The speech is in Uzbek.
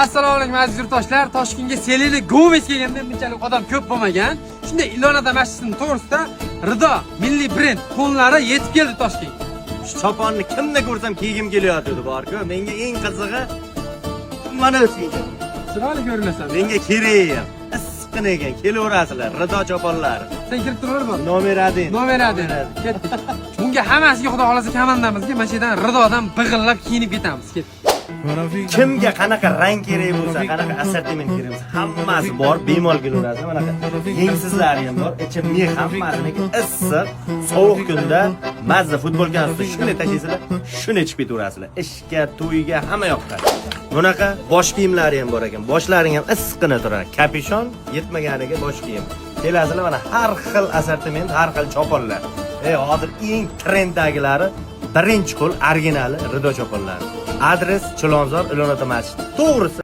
Assalomu alaykum aziz yurtdoshlar. Toshkentga Seleli Gomes kelganda bunchalik odam ko'p bo'lmagan. Shunday Ilonada masjidining to'g'risida Rido milliy brend to'nlari yetib keldi Toshkentga. Shu choponni kimni ko'rsam kiygim kelyapti bor-ku. Menga eng qizig'i mana shu. Chiroyli ko'rinasan. Menga kerak ham. Issiqqina ekan, kelaverasizlar. Rido choponlari. Sen kirib turaverma. Nomer 1. Nomer 1. Ketdik. Bunga hammasiga xudo xolasa komandamizga mana shu yerdan Ridodan big'illab kiyinib ketamiz. Ketdik. Kimga qanaqa rang kerak bo'lsa, qanaqa assortiment kerak bo'lsa, hammasi bor, bemalol kelaverasiz. Mana yengsizlari ham bor, ichi mix hammasini issiq, sovuq kunda mazza futbolkasida shuni tashlaysizlar, shuni ichib ketaverasizlar. Ishga, to'yga hamma yoqqa. Bunaqa bosh kiyimlari ham bor ekan. Boshlaring ham issiqqina turadi. Kapishon yetmaganiga bosh kiyim. Kelasizlar mana har xil assortiment, har xil choponlar. Hozir eng trenddagilari birinchi qo'l originali Rido choponlari. Adres Chilonzor Ilonota masjidi. To'g'risi